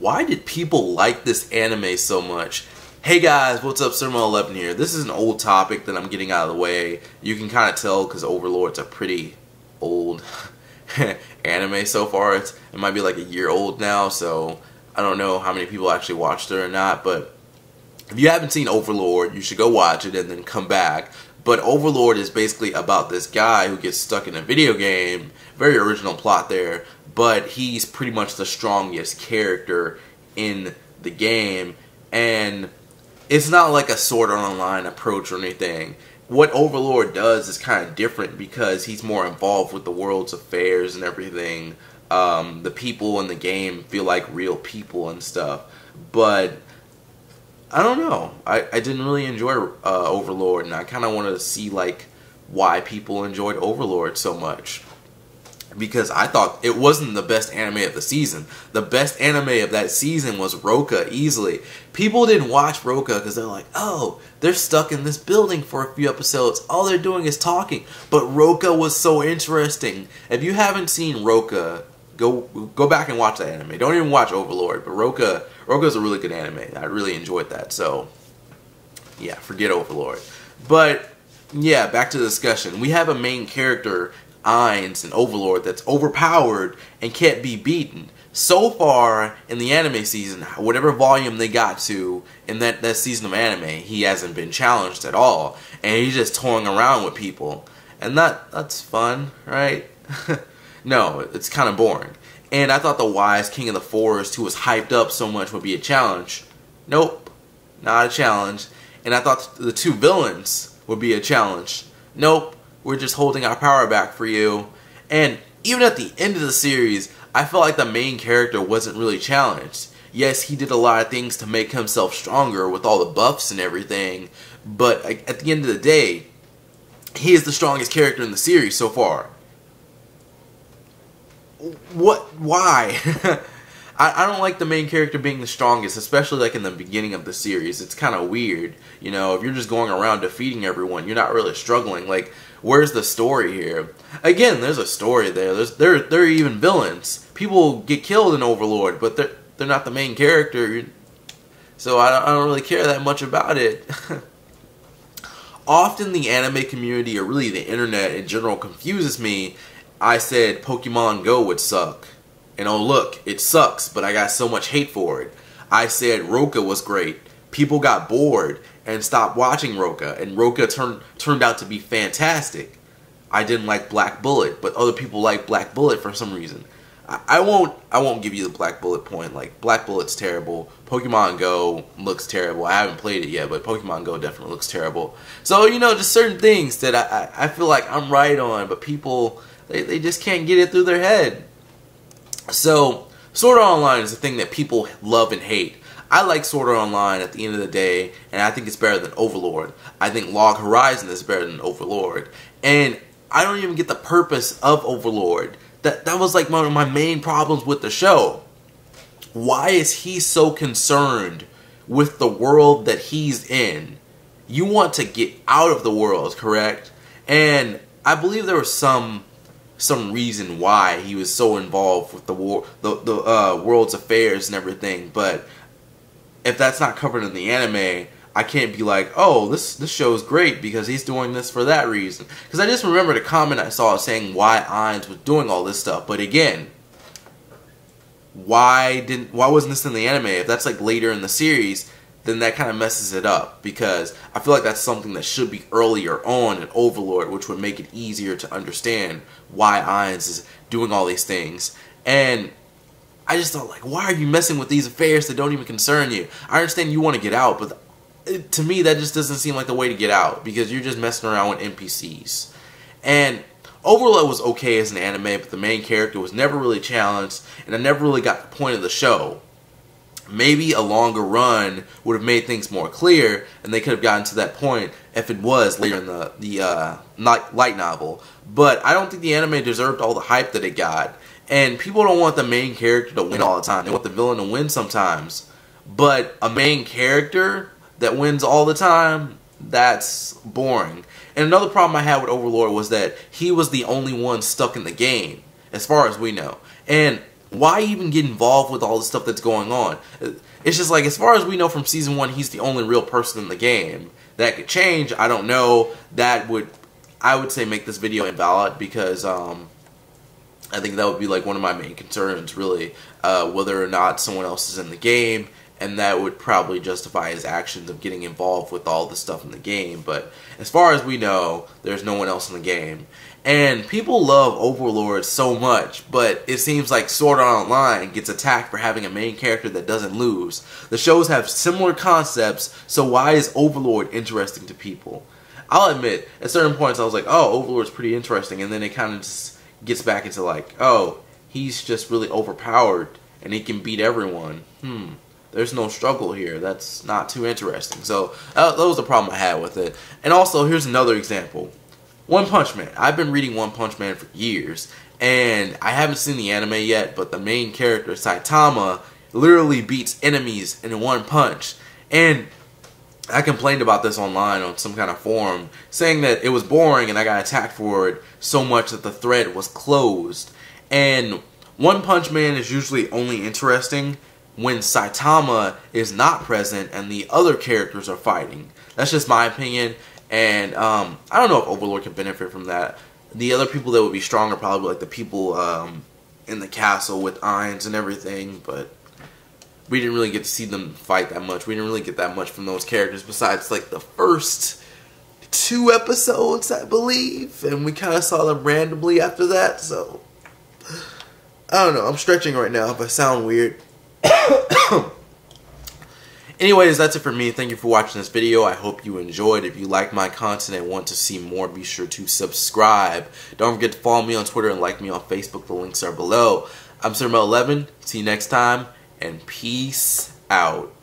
why did people like this anime so much? Hey guys, what's up? Cinema11 here. This is an old topic that I'm getting out of the way. You can kind of tell because Overlord's a pretty old anime so far. It might be like a year old now, so I don't know how many people actually watched it or not, but if you haven't seen Overlord, you should go watch it and then come back. But Overlord is basically about this guy who gets stuck in a video game. Very original plot there, but he's pretty much the strongest character in the game, and it's not like a Sword Art Online approach or anything. What Overlord does is kind of different because he's more involved with the world's affairs and everything. The people in the game feel like real people and stuff, but I don't know. I didn't really enjoy Overlord, and I kind of wanted to see like why people enjoyed Overlord so much. Because I thought it wasn't the best anime of the season. The best anime of that season was Roka, easily. People didn't watch Roka because they're like, oh, they're stuck in this building for a few episodes. All they're doing is talking. But Roka was so interesting. If you haven't seen Roka, go back and watch that anime. Don't even watch Overlord. But Roka's a really good anime. I really enjoyed that. So, yeah, forget Overlord. But, yeah, back to the discussion. We have a main character, Ainz, and Overlord, that's overpowered and can't be beaten. So far in the anime season, whatever volume they got to in that season of anime, he hasn't been challenged at all, and he's just toying around with people, and that's fun, right? No, it's kind of boring. And I thought the wise king of the forest, who was hyped up so much, would be a challenge. Nope, not a challenge. And I thought the two villains would be a challenge. Nope. We're just holding our power back for you. And even at the end of the series, I felt like the main character wasn't really challenged. Yes, he did a lot of things to make himself stronger with all the buffs and everything, but at the end of the day, he is the strongest character in the series so far. What? Why? I don't like the main character being the strongest, especially like in the beginning of the series. It's kind of weird, you know, if you're just going around defeating everyone, you're not really struggling. Like, where's the story here? Again, there's a story there. There are even villains. People get killed in Overlord, but they're not the main character. So I don't really care that much about it. Often the anime community, or really the internet in general, confuses me. I said Pokemon Go would suck. And oh look, it sucks, but I got so much hate for it. I said Roka was great. People got bored and stopped watching Roka, and Roka turned out to be fantastic. I didn't like Black Bullet, but other people like Black Bullet for some reason. I won't give you the Black Bullet point. Like, Black Bullet's terrible. Pokemon Go looks terrible. I haven't played it yet, but Pokemon Go definitely looks terrible. So, you know, just certain things that I feel like I'm right on, but people, they just can't get it through their head. So, Sword Art Online is a thing that people love and hate. I like Sword Art Online at the end of the day, and I think it's better than Overlord. I think Log Horizon is better than Overlord. And I don't even get the purpose of Overlord. That was like one of my main problems with the show. Why is he so concerned with the world that he's in? You want to get out of the world, correct? And I believe there was some reason why he was so involved with the world's affairs and everything, but if that's not covered in the anime, I can't be like, oh, this show is great because he's doing this for that reason. Because I just remembered a comment I saw saying why Ainz was doing all this stuff, but again, why wasn't this in the anime? If that's like later in the series, then that kind of messes it up, because I feel like that's something that should be earlier on in Overlord, which would make it easier to understand why Ainz is doing all these things. And I just thought, like, why are you messing with these affairs that don't even concern you? I understand you want to get out, but to me that just doesn't seem like the way to get out, because you're just messing around with NPCs. And Overlord was okay as an anime, but the main character was never really challenged, and I never really got the point of the show. Maybe a longer run would have made things more clear, and they could have gotten to that point if it was later in the light novel. But I don't think the anime deserved all the hype that it got. And people don't want the main character to win all the time. They want the villain to win sometimes. But a main character that wins all the time, that's boring. And another problem I had with Overlord was that he was the only one stuck in the game, as far as we know. And why even get involved with all the stuff that's going on? It's just like, as far as we know from Season 1, he's the only real person in the game. That could change, I don't know. That would, I would say, make this video invalid, because I think that would be like one of my main concerns, really, whether or not someone else is in the game, and that would probably justify his actions of getting involved with all the stuff in the game. But as far as we know, there's no one else in the game. And people love Overlord so much, but it seems like Sword Art Online gets attacked for having a main character that doesn't lose. The shows have similar concepts, so why is Overlord interesting to people? I'll admit, at certain points I was like, oh, Overlord's pretty interesting, and then it kind of just gets back into like, oh, he's just really overpowered, and he can beat everyone. There's no struggle here. That's not too interesting. So that was the problem I had with it. And also, here's another example. One Punch Man. I've been reading One Punch Man for years, and I haven't seen the anime yet, but the main character, Saitama, literally beats enemies in one punch. And I complained about this online on some kind of forum, saying that it was boring and I got attacked for it so much that the thread was closed. And One Punch Man is usually only interesting when Saitama is not present and the other characters are fighting. That's just my opinion. And I don't know if Overlord can benefit from that. The other people that would be strong are probably like the people in the castle with irons and everything, but we didn't really get to see them fight that much. We didn't really get that much from those characters besides like the first 2 episodes, I believe, and we kind of saw them randomly after that. So I don't know, I'm stretching right now if I sound weird. Anyways, that's it for me. Thank you for watching this video. I hope you enjoyed. If you like my content and want to see more, be sure to subscribe. Don't forget to follow me on Twitter and like me on Facebook. The links are below. I'm Sir Mel11. See you next time, and peace out.